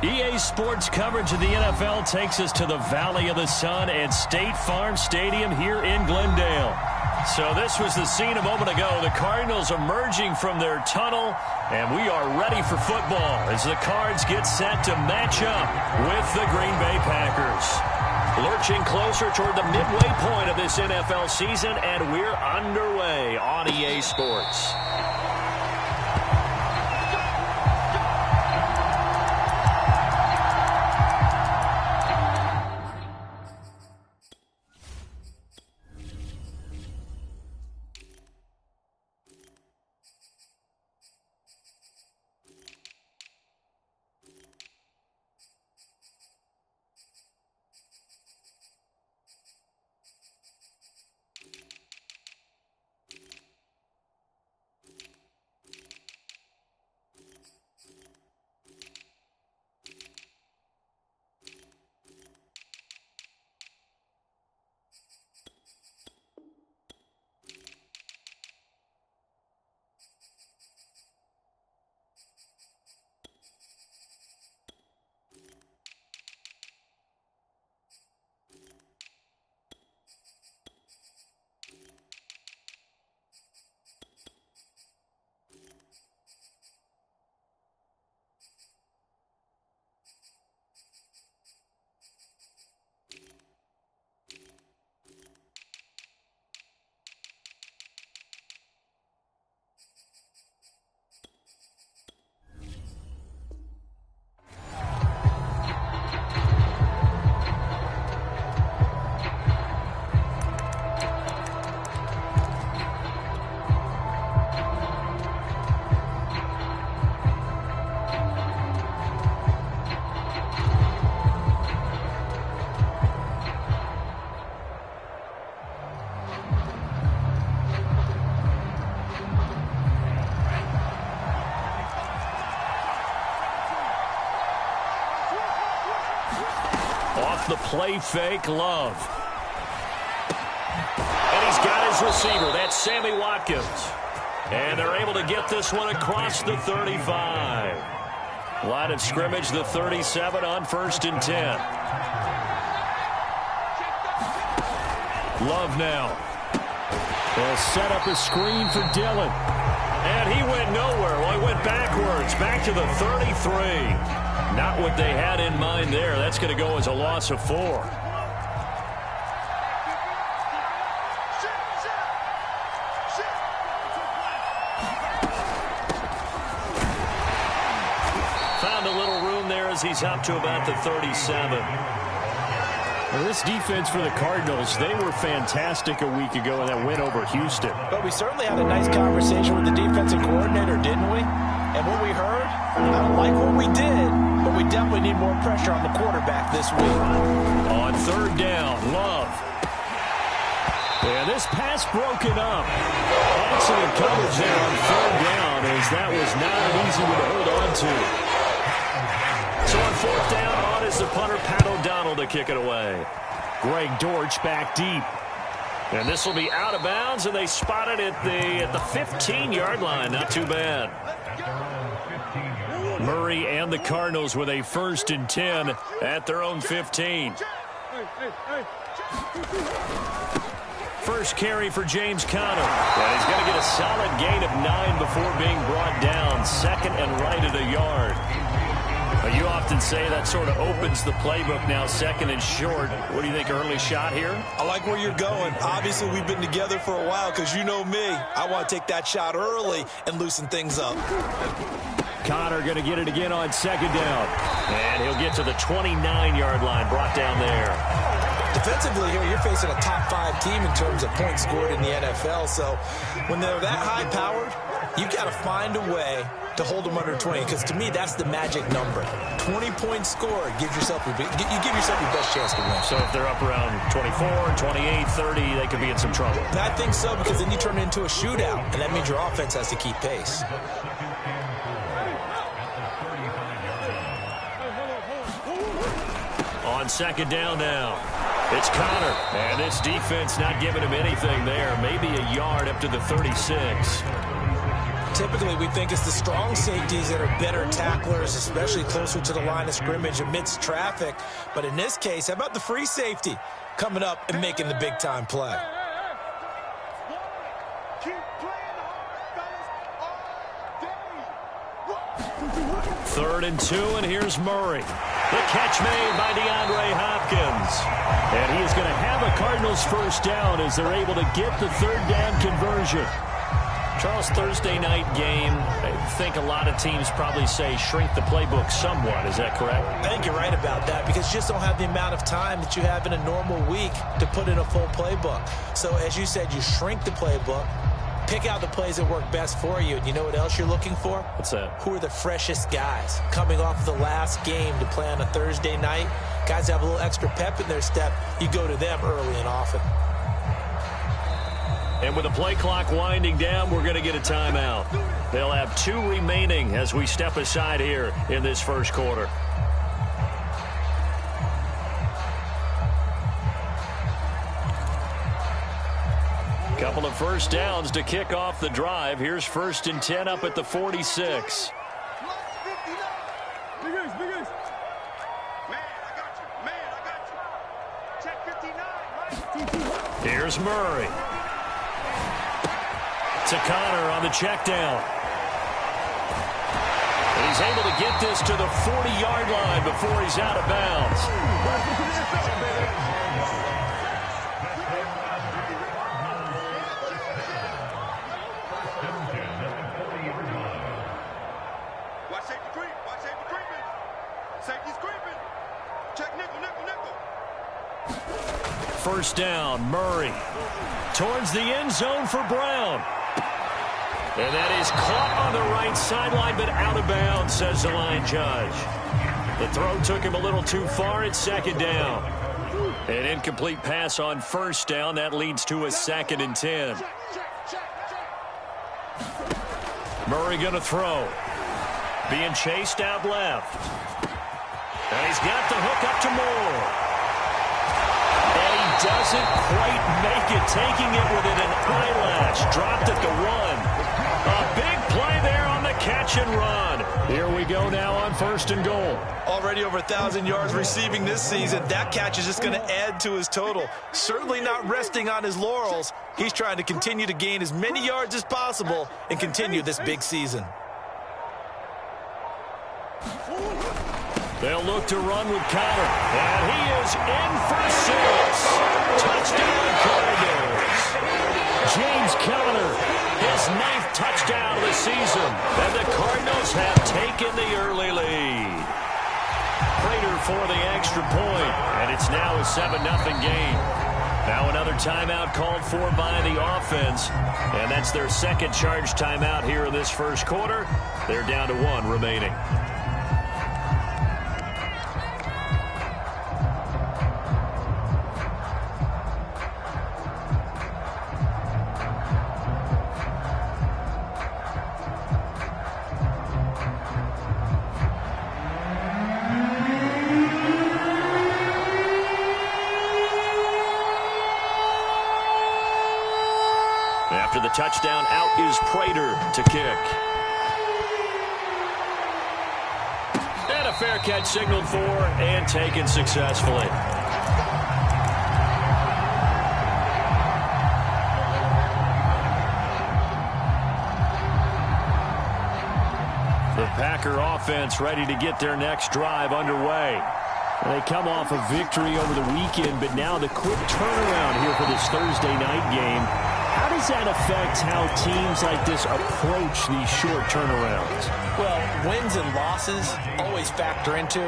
EA Sports coverage of the NFL takes us to the Valley of the Sun at State Farm Stadium here in Glendale. So this was the scene a moment ago. The Cardinals emerging from their tunnel, and we are ready for football as the Cards get set to match up with the Green Bay Packers. Lurching closer toward the midway point of this NFL season, and we're underway on EA Sports. The play fake, Love. And he's got his receiver. That's Sammy Watkins. And they're able to get this one across the 35. Line of scrimmage, the 37 on 1st and 10. Love now. They'll set up a screen for Dillon. And he went nowhere. Well, he went backwards, back to the 33. Not what they had in mind there. That's going to go as a loss of 4. Found a little room there as he's up to about the 37. Well, this defense for the Cardinals, they were fantastic a week ago in that win over Houston. But we certainly had a nice conversation with the defensive coordinator, didn't we? And what we heard, I don't like what we did, but we definitely need more pressure on the quarterback this week. On 3rd down, Love. And this pass broken up. Excellent coverage there on 3rd down, as that was not an easy one to hold on to. So on 4th down, on is the punter, Pat O'Donnell, to kick it away. Greg Dortch back deep. And this will be out of bounds, and they spot it at the 15-yard line. Not too bad. Murray and the Cardinals with a 1st and 10 at their own 15. First carry for James Conner. And he's going to get a solid gain of 9 before being brought down. 2nd and right at a yard. You often say that sort of opens the playbook now, 2nd and short. What do you think, early shot here? I like where you're going. Obviously, we've been together for a while because you know me. I want to take that shot early and loosen things up. Conner going to get it again on 2nd down. And he'll get to the 29-yard line, brought down there. Defensively here, you're facing a top 5 team in terms of points scored in the NFL. So when they're that high-powered, you've got to find a way to hold them under 20, because to me, that's the magic number. 20 points scored, you give yourself your best chance to win. So if they're up around 24, 28, 30, they could be in some trouble. I think so, because then you turn it into a shootout, and that means your offense has to keep pace. On 2nd down now, it's Conner, and this defense not giving him anything there. Maybe a yard up to the 36. typically we think it's the strong safeties that are better tacklers, especially closer to the line of scrimmage amidst traffic. But in this case, how about the free safety coming up and making the big-time play? Third and 2, and here's Murray. The catch made by DeAndre Hopkins. And he is going to have a Cardinals first down as they're able to get the third down conversion. Charles, Thursday night game, I think a lot of teams probably say shrink the playbook somewhat. Is that correct? I think you're right about that because you just don't have the amount of time that you have in a normal week to put in a full playbook. So as you said, you shrink the playbook, pick out the plays that work best for you. And you know what else you're looking for? What's that? Who are the freshest guys coming off the last game to play on a Thursday night? Guys that have a little extra pep in their step, you go to them early and often. And with the play clock winding down, we're going to get a timeout. They'll have 2 remaining as we step aside here in this first quarter. Couple of first downs to kick off the drive. Here's 1st and 10 up at the 46. Here's Murray. To Connor on the check down. And he's able to get this to the 40-yard line before he's out of bounds. Watch safety creep. Watch safety creeping. Safety's creeping. Check nickel, nickel, nickel. First down, Murray. Towards the end zone for Brown. And that is caught on the right sideline, but out of bounds, says the line judge. The throw took him a little too far at 2nd down. An incomplete pass on 1st down. That leads to a 2nd and 10. Murray going to throw. Being chased out left. And he's got the hook up to Moore. And he doesn't quite make it, taking it within an eyelash. Dropped at the 1. A big play there on the catch and run. Here we go now on 1st and goal. Already over 1,000 yards receiving this season. That catch is just going to add to his total. Certainly not resting on his laurels. He's trying to continue to gain as many yards as possible and continue this big season. They'll look to run with Connor. And he is in for 6. Touchdown Cardinals. James Conner, his 9th touchdown of the season. And the Cardinals have taken the early lead. Prater for the extra point. And it's now a 7-0 game. Now another timeout called for by the offense. And that's their 2nd charge timeout here in this first quarter. They're down to 1 remaining. After the touchdown, out is Prater to kick. And a fair catch signaled for and taken successfully. The Packer offense ready to get their next drive underway. They come off a victory over the weekend, but now the quick turnaround here for this Thursday night game. How does that affect how teams like this approach these short turnarounds? Well, wins and losses always factor into,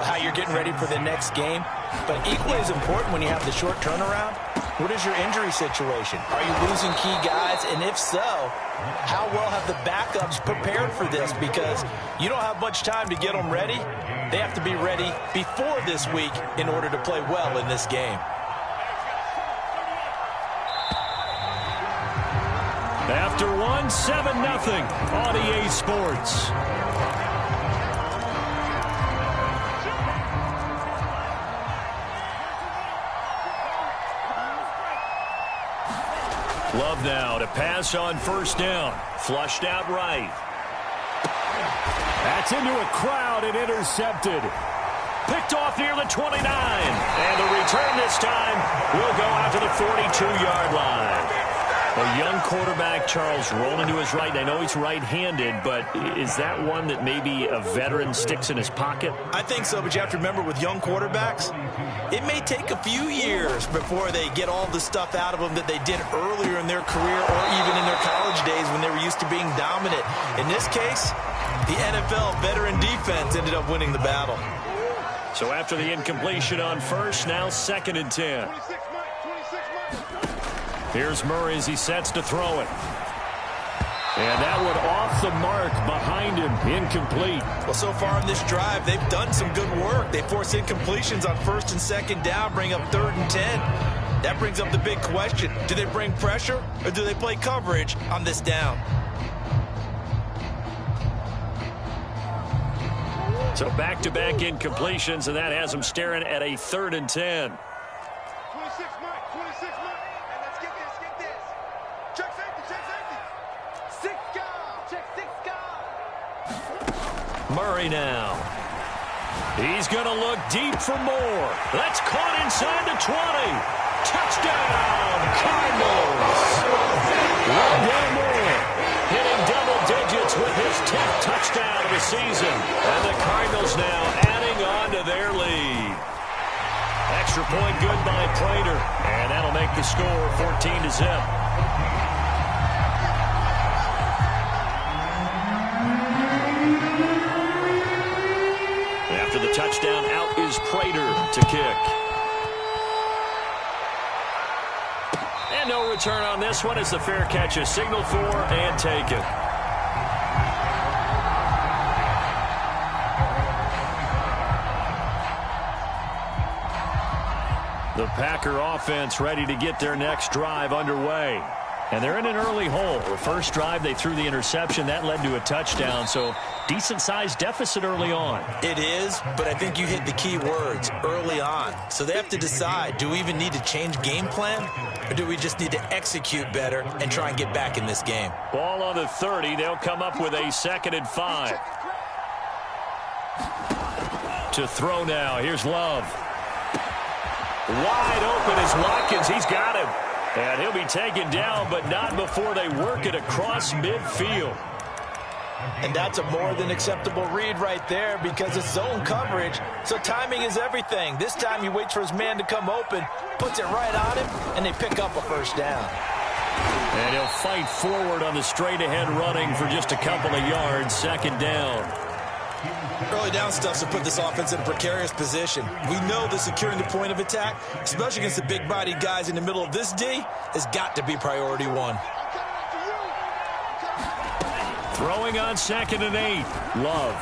how you're getting ready for the next game. But equally as important when you have the short turnaround, what is your injury situation? Are you losing key guys? And if so, how well have the backups prepared for this? Because you don't have much time to get them ready. They have to be ready before this week in order to play well in this game. After 1, 7-0 on EA Sports. Love now to pass on first down. Flushed out right. That's into a crowd and intercepted. Picked off near the 29. And the return this time will go out to the 42-yard line. A young quarterback, Charles, rolling to his right. I know he's right-handed, but is that one that maybe a veteran sticks in his pocket? I think so, but you have to remember with young quarterbacks, it may take a few years before they get all the stuff out of them that they did earlier in their career or even in their college days when they were used to being dominant. In this case, the NFL veteran defense ended up winning the battle. So after the incompletion on first, now 2nd and 10. Here's Murray as he sets to throw it. And that one off the mark behind him, incomplete. Well, so far in this drive, they've done some good work. They force incompletions on 1st and 2nd down, bring up 3rd and 10. That brings up the big question. Do they bring pressure or do they play coverage on this down? So back-to-back incompletions, and that has them staring at a 3rd and 10. 26, Mike. 26, Mike. And let's get this, get this. Check safety, check safety. 6 guard. Check 6 guard. Murray now. He's going to look deep for more. That's caught inside the 20. Touchdown, Cardinals. Rondale Moore hitting double digits with his 10th touchdown of the season. And the Cardinals now adding on to their lead. Extra point good by Prater. And that'll make the score 14-0. After the touchdown, out is Prater to kick. And no return on this one as the fair catch is signaled for and taken. The Packer offense ready to get their next drive underway. And they're in an early hole. The first drive, they threw the interception. That led to a touchdown. So decent-sized deficit early on. It is, but I think you hit the key words, early on. So they have to decide, do we even need to change game plan? Or do we just need to execute better and try and get back in this game? Ball on the 30. They'll come up with a 2nd and 5. To throw now. Here's Love. Wide open is Watkins. He's got him. And he'll be taken down, but not before they work it across midfield. And that's a more than acceptable read right there because it's zone coverage, so timing is everything. This time he waits for his man to come open, puts it right on him, and they pick up a 1st down. And he'll fight forward on the straight-ahead running for just a couple of yards. 2nd down. Early down stuff to put this offense in a precarious position. We know that securing the point of attack, especially against the big-bodied guys in the middle of this D, has got to be priority 1. Throwing on 2nd and 8. Love.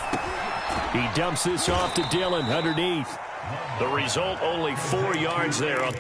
He dumps this off to Dillon underneath. The result, only 4 yards there.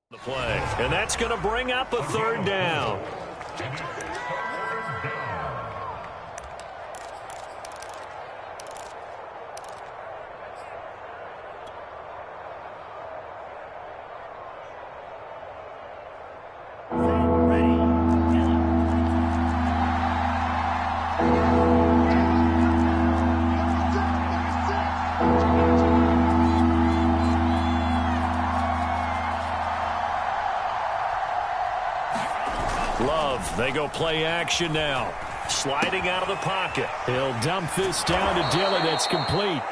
The play, and that's going to bring up a 3rd down. They go play action now. Sliding out of the pocket. He'll dump this down to Dillon. That's complete.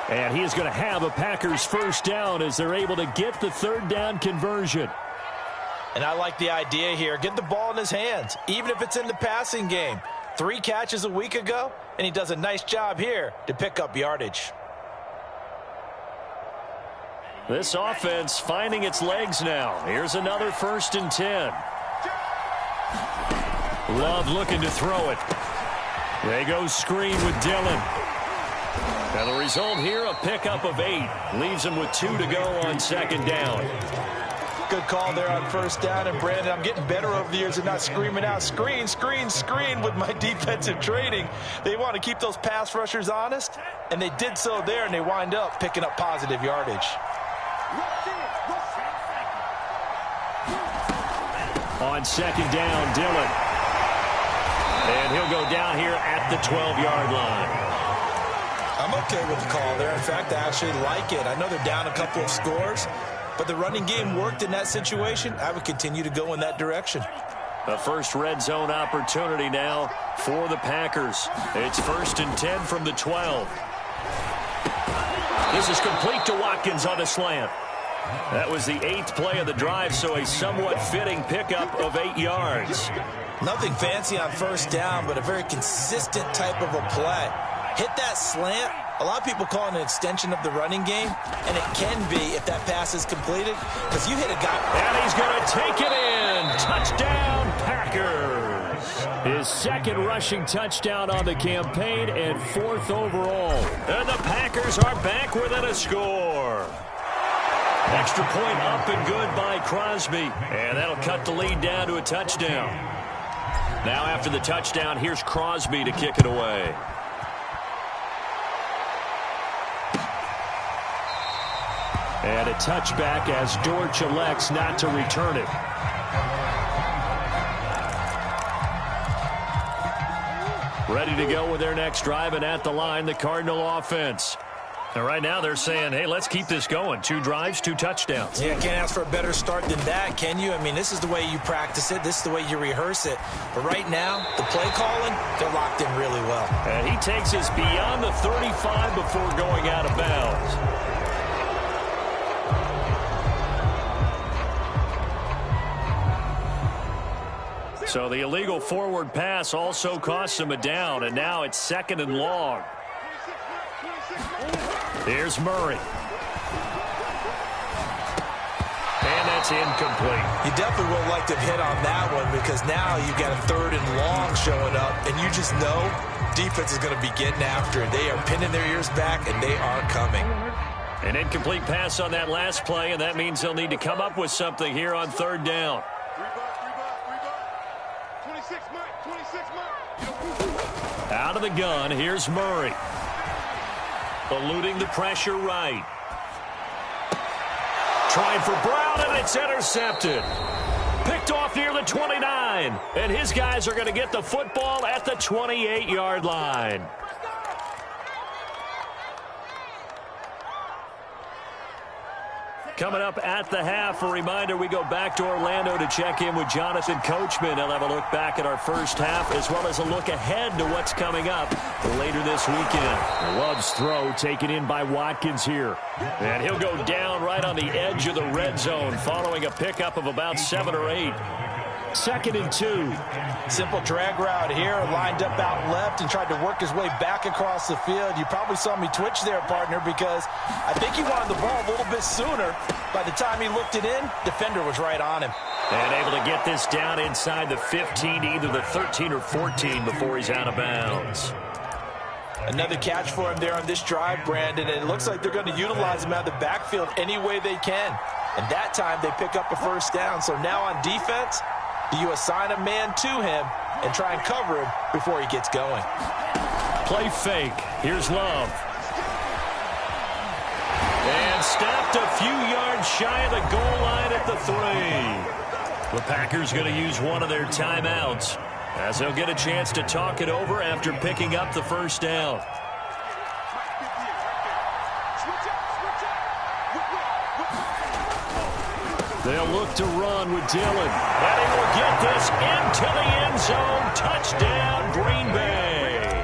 And he is going to have a Packers first down as they're able to get the third down conversion. And I like the idea here. Get the ball in his hands, even if it's in the passing game. 3 catches a week ago, and he does a nice job here to pick up yardage. This offense finding its legs now. Here's another 1st and 10. Love looking to throw it. They go screen with Dillon. And the result here, a pickup of 8. Leaves him with 2 to go on 2nd down. Good call there on 1st down. And, Brandon, I'm getting better over the years of not screaming out, screen, screen, screen with my defensive training. They want to keep those pass rushers honest, and they did so there, and they wind up picking up positive yardage. On 2nd down, Dillon. And he'll go down here at the 12-yard line. I'm okay with the call there. In fact, I actually like it. I know they're down a couple of scores, but the running game worked in that situation. I would continue to go in that direction. The first red zone opportunity now for the Packers. It's 1st and 10 from the 12. This is complete to Watkins on the slant. That was the 8th play of the drive, so a somewhat fitting pickup of 8 yards. Nothing fancy on 1st down, but a very consistent type of a play. Hit that slant. A lot of people call it an extension of the running game, and it can be if that pass is completed, because you hit a guy. And he's going to take it in. Touchdown, Packers. His 2nd rushing touchdown on the campaign and 4th overall. And the Packers are back within a score. Extra point up and good by Crosby. And that'll cut the lead down to a touchdown. Now after the touchdown, here's Crosby to kick it away. And a touchback as Dortch elects not to return it. Ready to go with their next drive, and at the line, the Cardinal offense. And right now they're saying, hey, let's keep this going. 2 drives, 2 touchdowns. Yeah, can't ask for a better start than that, can you? I mean, this is the way you practice it. This is the way you rehearse it. But right now, the play calling, they're locked in really well. And he takes us beyond the 35 before going out of bounds. So the illegal forward pass also costs him a down, and now it's 2nd and long. Here's Murray. And that's incomplete. You definitely would like to have hit on that one, because now you've got a 3rd and long showing up, and you just know defense is going to be getting after it. They are pinning their ears back, and they are coming. An incomplete pass on that last play, and that means they'll need to come up with something here on 3rd down. Out of the gun, here's Murray. Eluding the pressure right. Trying for Brown, and it's intercepted. Picked off near the 29. And his guys are going to get the football at the 28-yard line. Coming up at the half, a reminder, we go back to Orlando to check in with Jonathan Coachman. He'll have a look back at our first half, as well as a look ahead to what's coming up later this weekend. Love's throw taken in by Watkins here. And he'll go down right on the edge of the red zone, following a pickup of about 7 or 8. 2nd and 2. Simple drag route here, lined up out left and tried to work his way back across the field. You probably saw me twitch there, partner, because I think he wanted the ball a little bit sooner. By the time he looked it in, defender was right on him. And able to get this down inside the 15, either the 13 or 14 before he's out of bounds. Another catch for him there on this drive, Brandon, and it looks like they're going to utilize him out of the backfield any way they can. And that time they pick up a first down. So now on defense, do you assign a man to him and try and cover him before he gets going? Play fake. Here's Love. And stopped a few yards shy of the goal line at the 3. The Packers going to use one of their timeouts, as they'll get a chance to talk it over after picking up the first down. They'll look to run with Dillon. And he will get this into the end zone. Touchdown, Green Bay.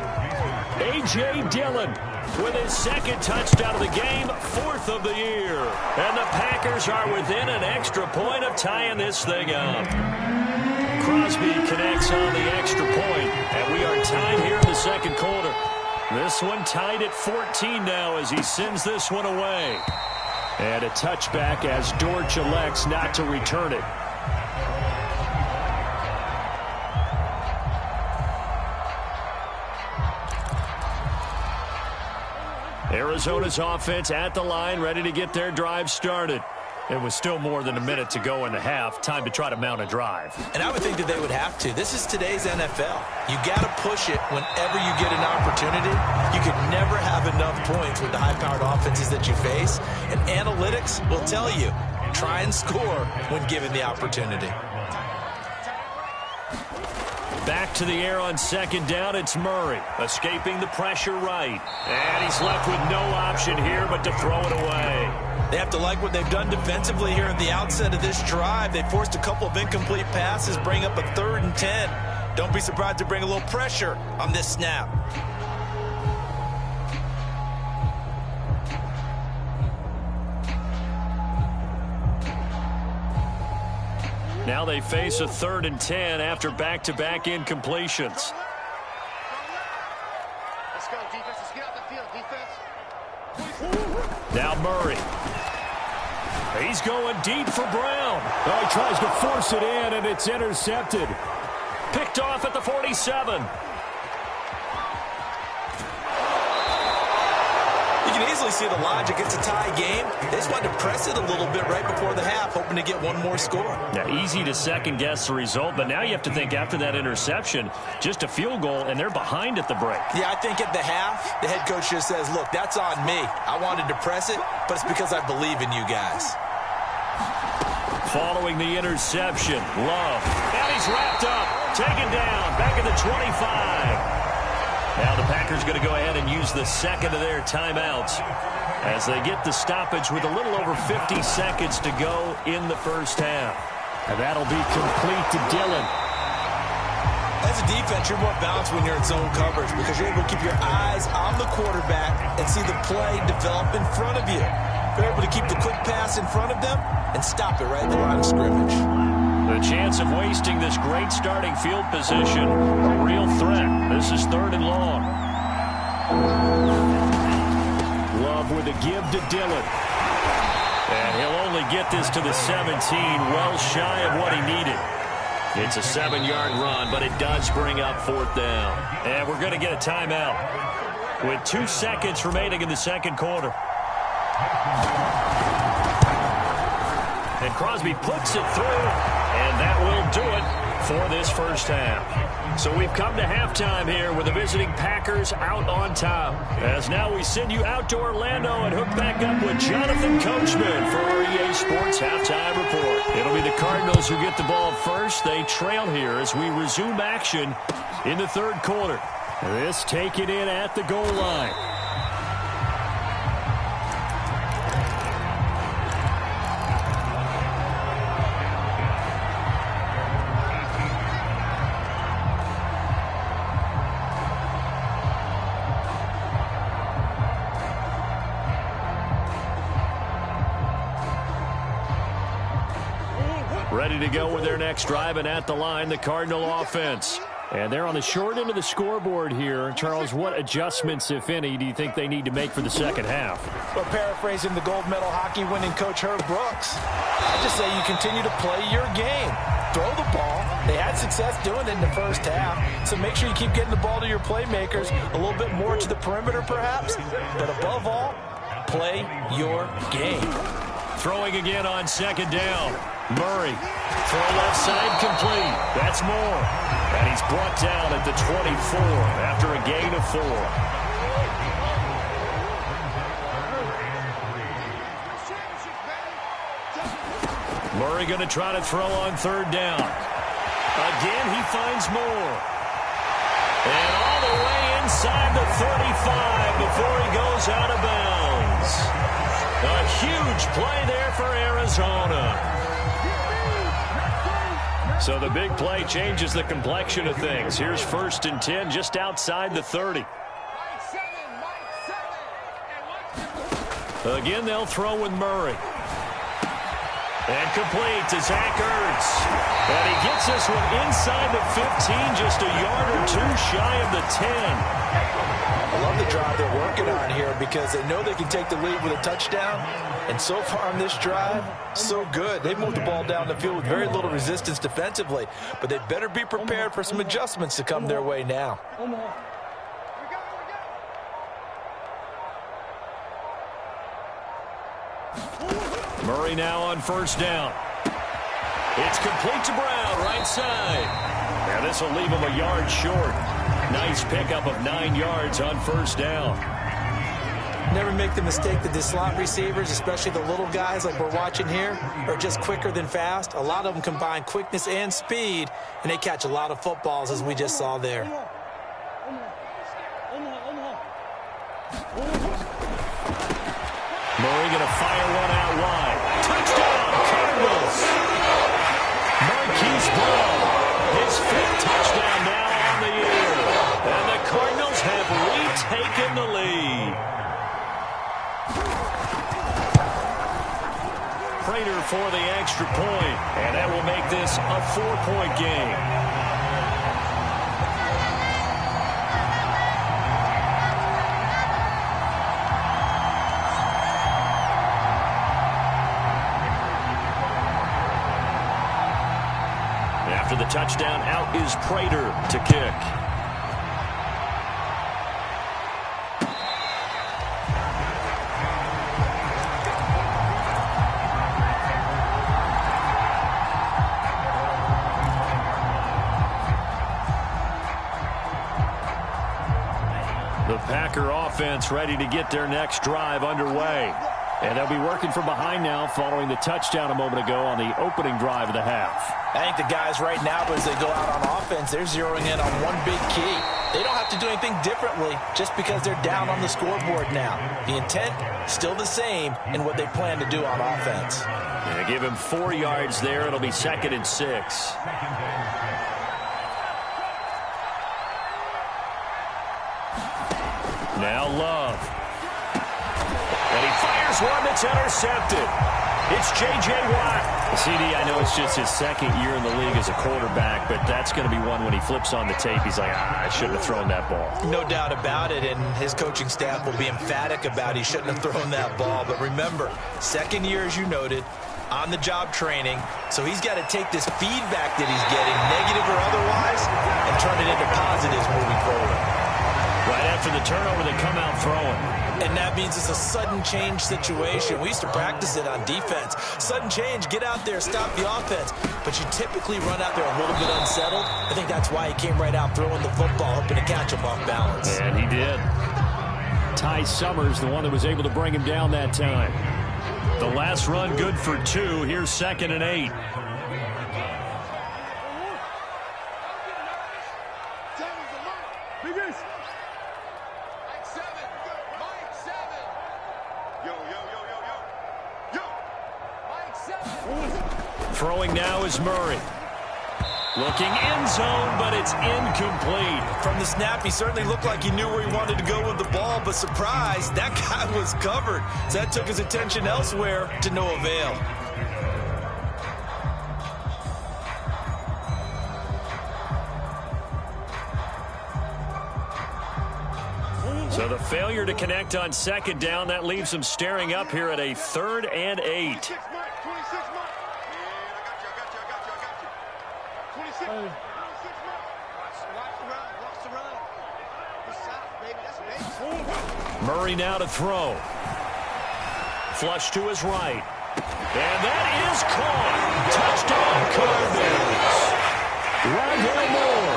A.J. Dillon with his second touchdown of the game, 4th of the year. And the Packers are within an extra point of tying this thing up. Crosby connects on the extra point, and we are tied here in the second quarter. This one tied at 14 now as he sends this one away. And a touchback as Dortch elects not to return it. Arizona's offense at the line, ready to get their drive started. It was still more than a minute to go in the half. Time to try to mount a drive. And I would think that they would have to. This is today's NFL. You got to push it whenever you get an opportunity. You can never have enough points with the high-powered offenses that you face. And analytics will tell you, try and score when given the opportunity. Back to the air on second down, it's Murray. Escaping the pressure right. And he's left with no option here but to throw it away. They have to like what they've done defensively here at the outset of this drive. They forced a couple of incomplete passes, bring up a 3rd and 10. Don't be surprised to bring a little pressure on this snap. Now they face a 3rd and 10 after back-to-back incompletions. Let's go, defense. Let's get out the field, defense. Now Murray. He's going deep for Brown. Oh, he tries to force it in, and it's intercepted. Picked off at the 47. You can easily see the logic. It's a tie game. They just wanted to press it a little bit right before the half, hoping to get one more score. Now, easy to second-guess the result, but now you have to think after that interception, just a field goal, and they're behind at the break. Yeah, I think at the half, the head coach just says, look, that's on me. I wanted to press it, but it's because I believe in you guys. Following the interception, Love. And he's wrapped up, taken down, back at the 25. Now the Packers going to go ahead and use the second of their timeouts as they get the stoppage with a little over 50 seconds to go in the first half. And that'll be complete to Dillon. As a defense, you're more balanced when you're in zone coverage because you're able to keep your eyes on the quarterback and see the play develop in front of you. You're able to keep the quick pass in front of them and stop it right at the line of scrimmage. The chance of wasting this great starting field position, a real threat. This is 3rd and long. Love with a give to Dillon. And he'll only get this to the 17, well shy of what he needed. It's a 7-yard run, but it does bring up 4th down. And we're going to get a timeout with 2 seconds remaining in the second quarter. And Crosby puts it through, and that will do it for this first half. So we've come to halftime here with the visiting Packers out on top. As now we send you out to Orlando and hook back up with Jonathan Coachman for our EA Sports Halftime Report. It'll be the Cardinals who get the ball first. They trail here as we resume action in the third quarter. This taken in at the goal line. Ready to go with their next drive, and at the line, the Cardinal offense. And they're on the short end of the scoreboard here. Charles, what adjustments, if any, do you think they need to make for the second half? Well, paraphrasing the gold medal hockey winning coach Herb Brooks, I just say you continue to play your game. Throw the ball. They had success doing it in the first half, so make sure you keep getting the ball to your playmakers, a little bit more to the perimeter perhaps, but above all, play your game. Throwing again on second down. Murray, throw left side complete. That's Moore. And he's brought down at the 24 after a gain of 4. Murray going to try to throw on third down. Again, he finds Moore. And all the way inside the 35 before he goes out of bounds. A huge play there for Arizona. So the big play changes the complexion of things. Here's 1st and 10 just outside the 30. Again, they'll throw with Murray. And complete to Zach Ertz. And he gets this one inside the 15, just a yard or two shy of the 10. I love the drive they're working on here because they know they can take the lead with a touchdown. And so far on this drive, so good. They've moved the ball down the field with very little resistance defensively. But they better be prepared for some adjustments to come their way now. Murray now on 1st down. It's complete to Brown, right side. And this will leave him a yard short. Nice pickup of 9 yards on 1st down. Never make the mistake that the slot receivers, especially the little guys like we're watching here, are just quicker than fast. A lot of them combine quickness and speed, and they catch a lot of footballs, as we just saw there. Murray going to fire one out wide. Touchdown, Cardinals. Marquise Brown, his 5th touchdown now on the year. And the Cardinals have retaken the lead. Prater for the extra point, and that will make this a 4-point game. After the touchdown, out is Prater to kick. The Packer offense ready to get their next drive underway. And they'll be working from behind now following the touchdown a moment ago on the opening drive of the half. I think the guys right now, as they go out on offense, they're zeroing in on one big key. They don't have to do anything differently just because they're down on the scoreboard now. The intent, still the same in what they plan to do on offense. Yeah, give him 4 yards there. It'll be 2nd and 6. Now Love. And he fires one that's intercepted. It's J.J. Watt. CD, I know it's just his 2nd year in the league as a quarterback, but that's going to be one when he flips on the tape, he's like, I shouldn't have thrown that ball. No doubt about it, and his coaching staff will be emphatic about he shouldn't have thrown that ball. But remember, 2nd year, as you noted, on-the-job training, so he's got to take this feedback that he's getting, negative or otherwise, and turn it into positives moving forward. Right after the turnover, they come out throwing. And that means it's a sudden change situation. We used to practice it on defense. Sudden change, get out there, stop the offense. But you typically run out there a little bit unsettled. I think that's why he came right out throwing the football, hoping to catch him off balance. And he did. Ty Summers, the one that was able to bring him down that time. The last run good for 2. Here's 2nd and 8. Throwing now is Murray. Looking end zone, but it's incomplete. From the snap, he certainly looked like he knew where he wanted to go with the ball, but surprise, that guy was covered. So that took his attention elsewhere to no avail. So the failure to connect on 2nd down, that leaves him staring up here at a 3rd and 8. Murray now to throw. Flush to his right. And that is caught. Touchdown Cardinals. Rondale Moore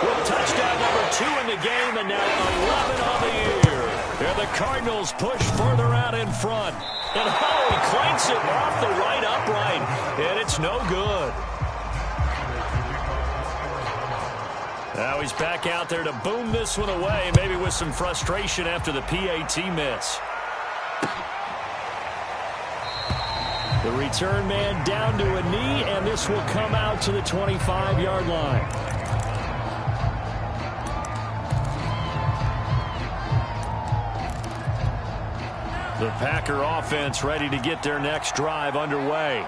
with touchdown number 2 in the game, and now 11 on the year. And the Cardinals push further out in front. And he clanks it off the right upright. And it's no good. Now he's back out there to boom this one away, maybe with some frustration after the PAT miss. The return man down to a knee, and this will come out to the 25-yard line. The Packer offense ready to get their next drive underway.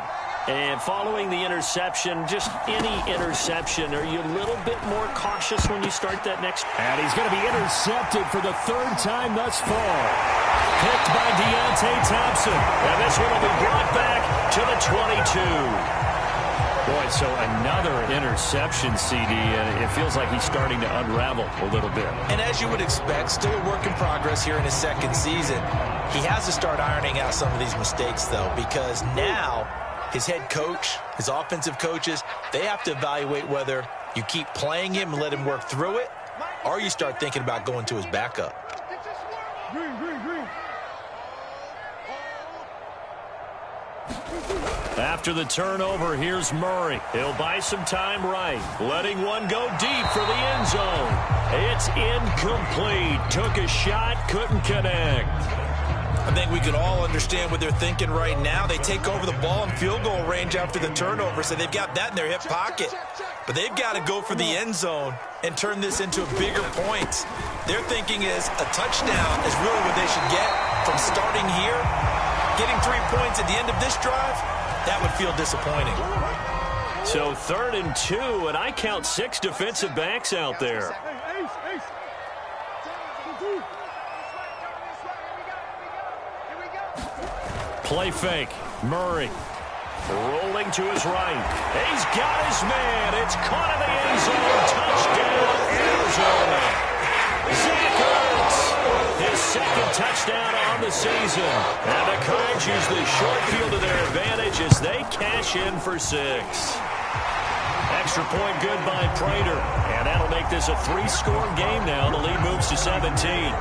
And following the interception, just any interception, are you a little bit more cautious when you start that next? And he's going to be intercepted for the third time thus far. Picked by Deontay Thompson. And this one will be brought back to the 22. Boy, so another interception, CD, and it feels like he's starting to unravel a little bit. And as you would expect, still a work in progress here in his second season. He has to start ironing out some of these mistakes, though, because now his head coach, his offensive coaches, they have to evaluate whether you keep playing him and let him work through it, or you start thinking about going to his backup. After the turnover, here's Murray. He'll buy some time right. Letting one go deep for the end zone. It's incomplete. Took a shot, couldn't connect. I think we can all understand what they're thinking right now. They take over the ball in field goal range after the turnover, so they've got that in their hip pocket. But they've got to go for the end zone and turn this into bigger points. Their thinking is a touchdown is really what they should get from starting here. Getting 3 points at the end of this drive, that would feel disappointing. So 3rd and 2, and I count 6 defensive backs out there. Play fake. Murray rolling to his right. He's got his man. It's caught in the end zone. Touchdown, Arizona. Zach Ertz, his second touchdown on the season. And the Cards use the short field to their advantage as they cash in for 6. Extra point good by Prater. And that'll make this a 3-score game now. The lead moves to 17.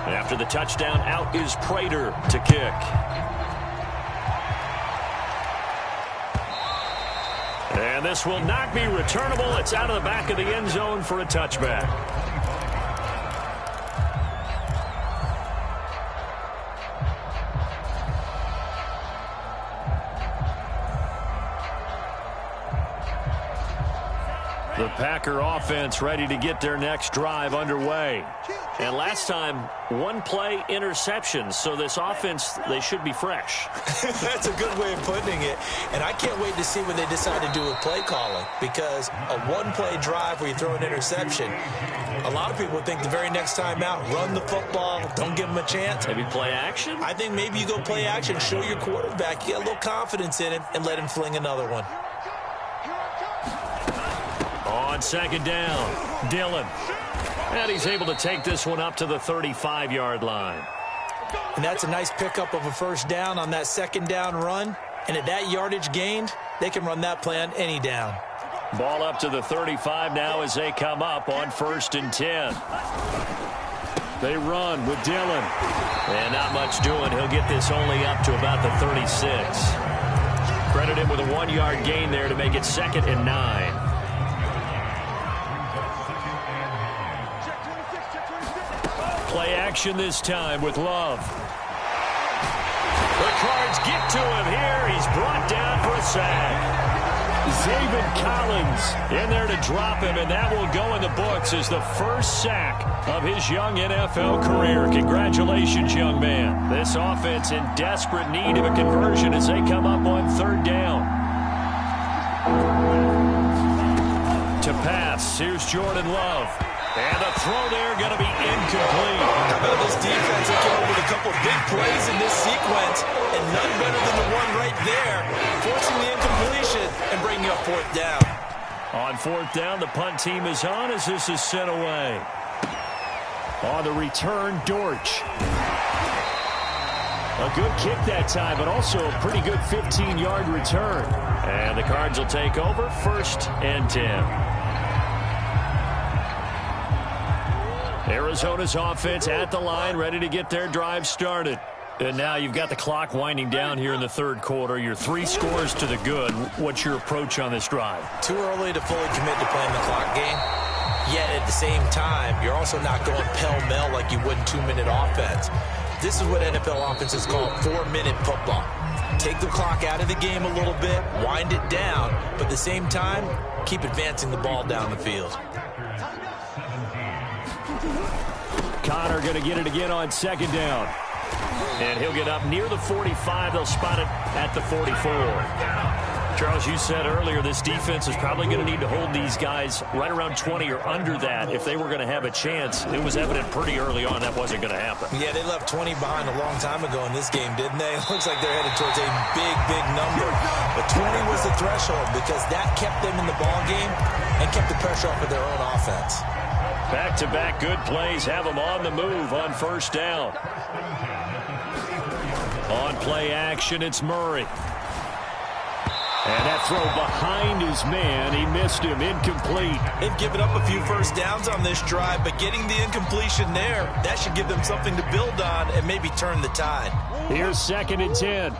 After the touchdown, out is Prater to kick. And this will not be returnable. It's out of the back of the end zone for a touchback. The Packer offense ready to get their next drive underway. And last time, 1 play interception. So this offense, they should be fresh. That's a good way of putting it. And I can't wait to see what they decide to do with play calling. Because a 1-play drive where you throw an interception, a lot of people think the very next time out, run the football, don't give them a chance. Maybe play action? I think maybe you go play action, show your quarterback, you get a little confidence in him, and let him fling another one. On 2nd down, Dillon. And he's able to take this one up to the 35-yard line. And that's a nice pickup of a 1st down on that 2nd down run. And at that yardage gained, they can run that play on any down. Ball up to the 35 now as they come up on 1st and 10. They run with Dillon. And not much doing. He'll get this only up to about the 36. Credit him with a 1-yard gain there to make it 2nd and 9. Play action this time with Love. The Cards get to him here. He's brought down for a sack. Zaven Collins in there to drop him, and that will go in the books as the first sack of his young NFL career. Congratulations, young man. This offense in desperate need of a conversion as they come up on 3rd down. To pass, here's Jordan Love. And the throw there going to be incomplete. How about this defense? They came up with a couple big plays in this sequence, and none better than the one right there, forcing the incompletion and bringing up 4th down. On 4th down, the punt team is on as this is sent away. On the return, Dortch. A good kick that time, but also a pretty good 15-yard return. And the Cards will take over 1st and 10. Arizona's offense at the line, ready to get their drive started. And now you've got the clock winding down here in the 3rd quarter. You're 3 scores to the good. What's your approach on this drive? Too early to fully commit to playing the clock game. Yet at the same time, you're also not going pell-mell like you would in 2-minute offense. This is what NFL offenses call 4-minute football. Take the clock out of the game a little bit, wind it down, but at the same time, keep advancing the ball down the field. Connor going to get it again on second down. And he'll get up near the 45. They'll spot it at the 44. Charles, you said earlier this defense is probably going to need to hold these guys right around 20 or under that if they were going to have a chance. It was evident pretty early on that wasn't going to happen. Yeah, they left 20 behind a long time ago in this game, didn't they? It looks like they're headed towards a big, big number. But 20 was the threshold because that kept them in the ball game and kept the pressure off of their own offense. Back-to-back good plays have them on the move on first down. On play action, it's Murray. And that throw behind his man, he missed him, incomplete. They've given up a few first downs on this drive, but getting the incompletion there, that should give them something to build on and maybe turn the tide. Here's 2nd and 10.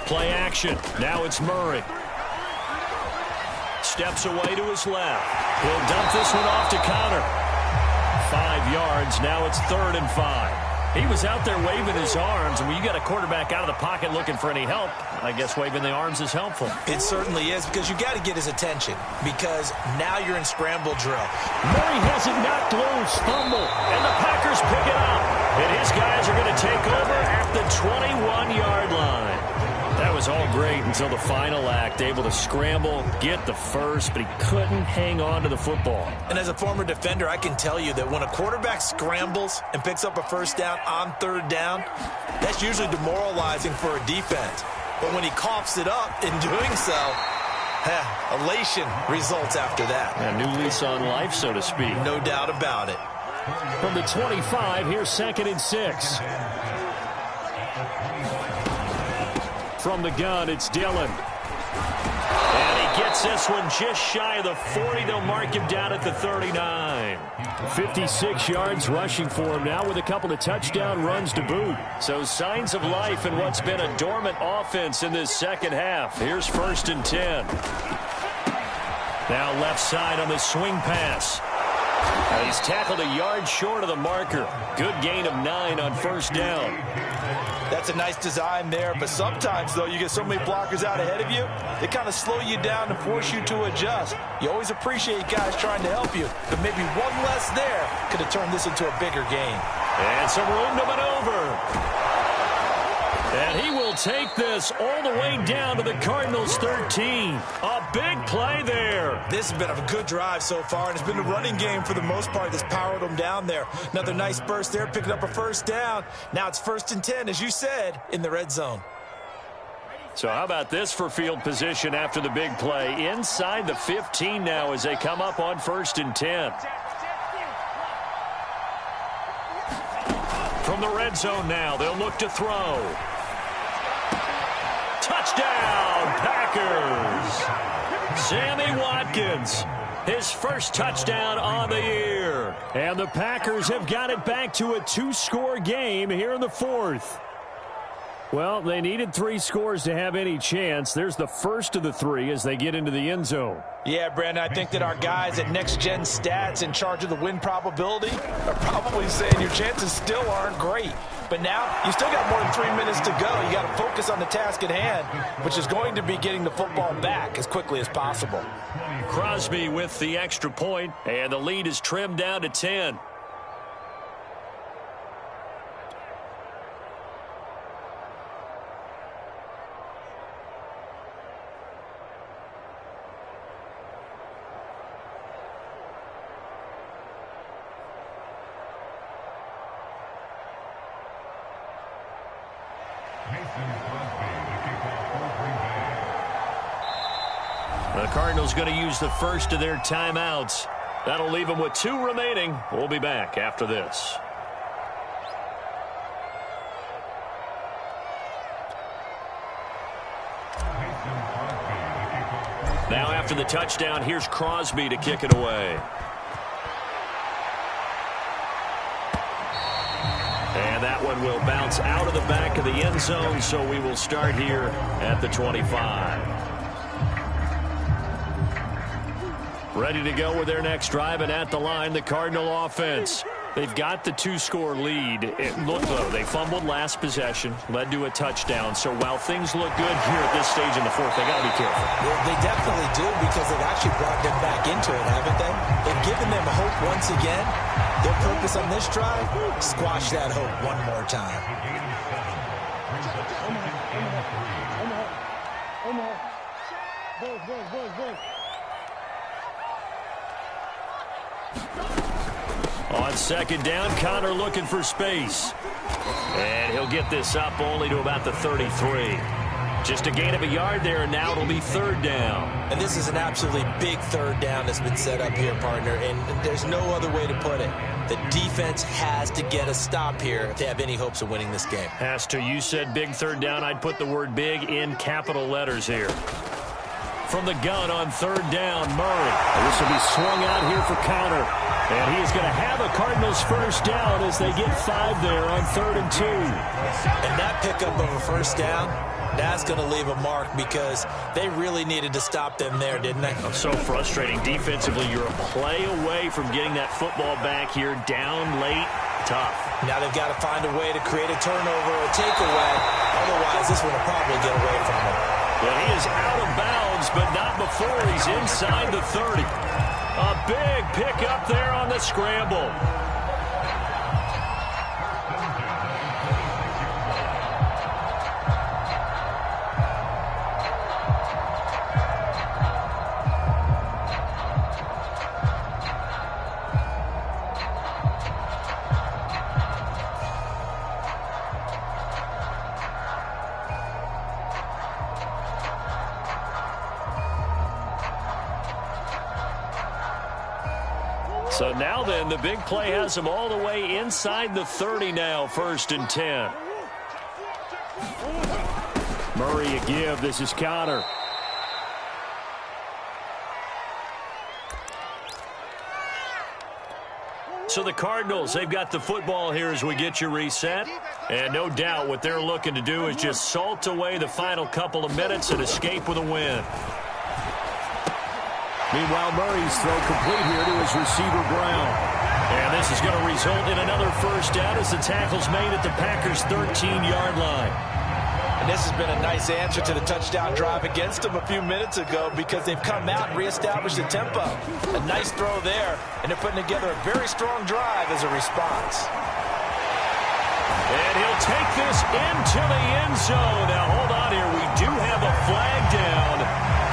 Play action. Now it's Murray. Steps away to his left. He'll dump this one off to Connor. 5 yards. Now it's 3rd and 5. He was out there waving his arms, and when you got a quarterback out of the pocket looking for any help, I guess waving the arms is helpful. It certainly is, because you got to get his attention, because now you're in scramble drill. Murray has it knocked loose, fumble, and the Packers pick it up. And his guys are going to take over at the 21-yard line. That was all great until the final act, able to scramble, get the first, but he couldn't hang on to the football. And as a former defender, I can tell you that when a quarterback scrambles and picks up a first down on 3rd down, that's usually demoralizing for a defense. But when he coughs it up in doing so, elation results after that. A new lease on life, so to speak. No doubt about it. From the 25, here's 2nd and 6. From the gun, it's Dillon. And he gets this one just shy of the 40. They'll mark him down at the 39. 56 yards rushing for him now with a couple of touchdown runs to boot. So signs of life in what's been a dormant offense in this second half. Here's 1st and 10. Now left side on the swing pass. He's tackled a yard short of the marker. Good gain of 9 on first down. That's a nice design there, but sometimes, though, you get so many blockers out ahead of you, they kind of slow you down and force you to adjust. You always appreciate guys trying to help you, but maybe one less there could have turned this into a bigger game. And some room to maneuver. And he will take this all the way down to the Cardinals' 13. A big play there. This has been a good drive so far, and it's been the running game for the most part that's powered them down there. Another nice burst there, picking up a first down. Now it's 1st and 10, as you said, in the red zone. So how about this for field position after the big play? Inside the 15 now as they come up on 1st and 10. From the red zone now, they'll look to throw. Touchdown, Packers! Sammy Watkins, his first touchdown on the year. And the Packers have got it back to a 2-score game here in the 4th. Well, they needed 3 scores to have any chance. There's the first of the 3 as they get into the end zone. Yeah, Brandon, I think that our guys at Next Gen Stats in charge of the win probability are probably saying your chances still aren't great. But now you still got more than 3 minutes to go. You got to focus on the task at hand, which is going to be getting the football back as quickly as possible. Crosby with the extra point, and the lead is trimmed down to 10. The Cardinals going to use the first of their timeouts. That'll leave them with 2 remaining. We'll be back after this. Now after the touchdown, here's Crosby to kick it away. And that one will bounce out of the back of the end zone, so we will start here at the 25. Ready to go with their next drive, and at the line, the Cardinal offense. They've got the 2-score lead. Look, though, they fumbled last possession, led to a touchdown. So while things look good here at this stage in the fourth, they got to be careful. Well, they definitely do, because they've actually brought them back into it, haven't they? They've given them hope once again. Their purpose on this drive, squash that hope one more time. On second down, Connor looking for space. And he'll get this up only to about the 33. Just a gain of a yard there, and now it'll be third down. And this is an absolutely big third down that's been set up here, partner, and there's no other way to put it. The defense has to get a stop here if they have any hopes of winning this game. Has to. You said big third down. I'd put the word big in capital letters here. From the gun on third down, Murray. This will be swung out here for Connor. And he is going to have a Cardinals first down as they get 5 there on 3rd and 2. And that pickup of a first down, that's going to leave a mark, because they really needed to stop them there, didn't they? So frustrating. Defensively, you're a play away from getting that football back here. Down late, tough. Now they've got to find a way to create a turnover or a takeaway. Otherwise, this one will probably get away from them. Well, he is out of bounds, but not before he's inside the 30. A big pickup there on the scramble. So now then, the big play has them all the way inside the 30 now, 1st and 10. Murray a give. This is Connor. So the Cardinals, they've got the football here as we get you reset. And no doubt what they're looking to do is just salt away the final couple of minutes and escape with a win. Meanwhile, Murray's throw complete here to his receiver, Brown. And this is going to result in another first down as the tackle's made at the Packers' 13-yard line. And this has been a nice answer to the touchdown drive against them a few minutes ago, because they've come out and reestablished the tempo. A nice throw there, and they're putting together a very strong drive as a response. And he'll take this into the end zone. Now, hold on here. We do have a flag down.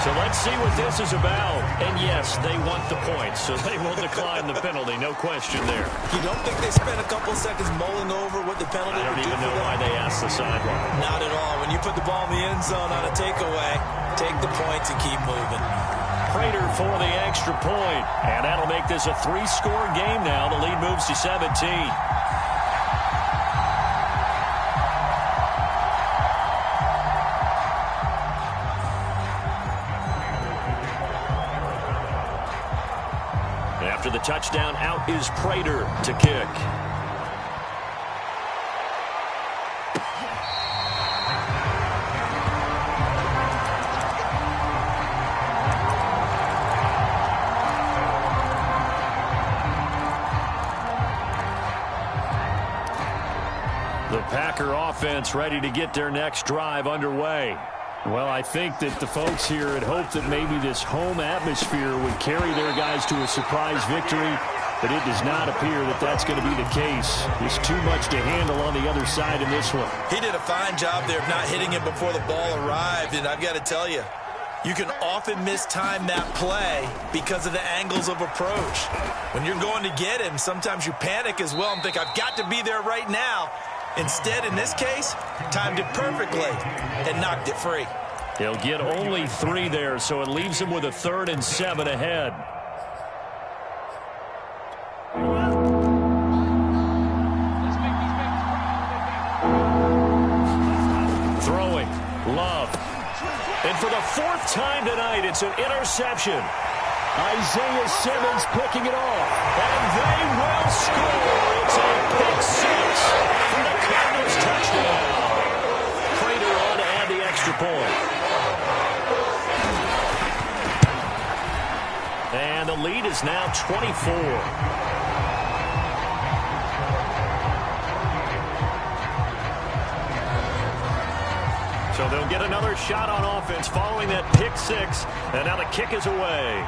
So let's see what this is about. And yes, they want the points, so they will decline the penalty. No question there. You don't think they spent a couple seconds mulling over what the penalty would do? I don't even know why they asked the sideline. Not at all. When you put the ball in the end zone on a takeaway, take the points and keep moving. Prater for the extra point. And that'll make this a 3-score game now. The lead moves to 17. After the touchdown, out is Prater to kick. The Packer offense ready to get their next drive underway. Well, I think that the folks here had hoped that maybe this home atmosphere would carry their guys to a surprise victory, but it does not appear that that's going to be the case. There's too much to handle on the other side in this one. He did a fine job there of not hitting it before the ball arrived, and I've got to tell you, you can often mistime that play because of the angles of approach. When you're going to get him, sometimes you panic as well and think, I've got to be there right now. Instead, in this case, timed it perfectly and knocked it free. He'll get only 3 there, so it leaves him with a 3rd and 7 ahead. Throwing, Love. And for the 4th time tonight, it's an interception. Isaiah Simmons picking it off. And they will score. It's a pick 6 for the Cardinals touchdown. Prater on to add the extra point. And the lead is now 24. So they'll get another shot on offense following that pick six. And now the kick is away.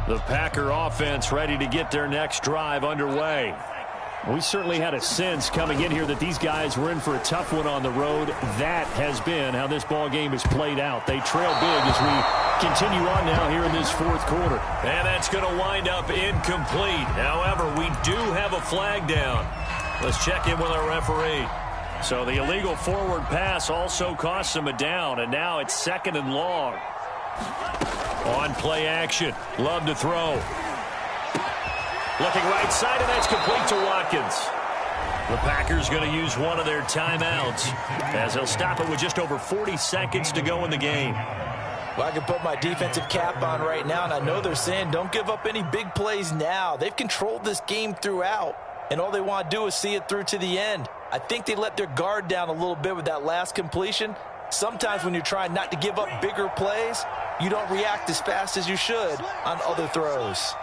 The Packer offense ready to get their next drive underway. We certainly had a sense coming in here that these guys were in for a tough one on the road. That has been how this ball game has played out. They trail big as we continue on now here in this fourth quarter. And that's going to wind up incomplete. However, we do have a flag down. Let's check in with our referee. So the illegal forward pass also costs him a down, and now it's 2nd and long. On play action. Love to throw. Looking right side, and that's complete to Watkins. The Packers going to use one of their timeouts as they'll stop it with just over 40 seconds to go in the game. Well, I can put my defensive cap on right now, and I know they're saying don't give up any big plays now. They've controlled this game throughout, and all they want to do is see it through to the end. I think they let their guard down a little bit with that last completion. Sometimes when you're trying not to give up bigger plays, you don't react as fast as you should on other throws.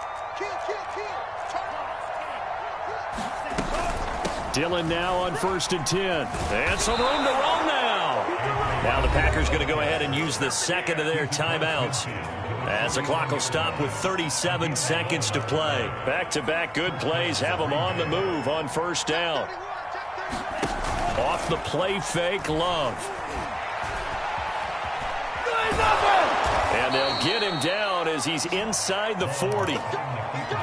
Dillon now on 1st and 10. And some room to roam now. Now the Packers going to go ahead and use the second of their timeouts, as the clock will stop with 37 seconds to play. Back-to-back good plays have them on the move on 1st down. Off the play fake, Love. And they'll get him down as he's inside the 40.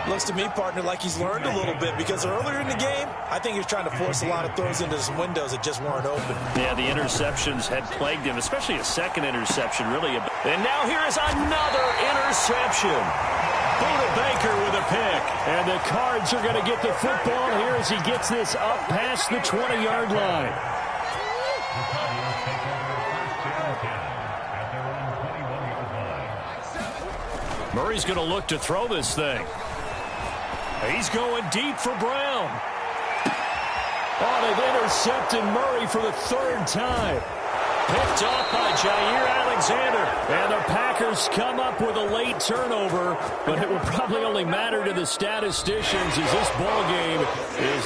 Looks to me, partner, like he's learned a little bit, because earlier in the game, I think he was trying to force a lot of throws into some windows that just weren't open. Yeah, the interceptions had plagued him, especially a second interception, really. And now here is another interception. Budda Baker with a pick. And the Cards are going to get the football here as he gets this up past the 20-yard line. Murray's going to look to throw this thing. He's going deep for Brown. Oh, they've intercepted Murray for the 3rd time. Picked off by Jair Alexander. And the Packers come up with a late turnover, but it will probably only matter to the statisticians as this ball game is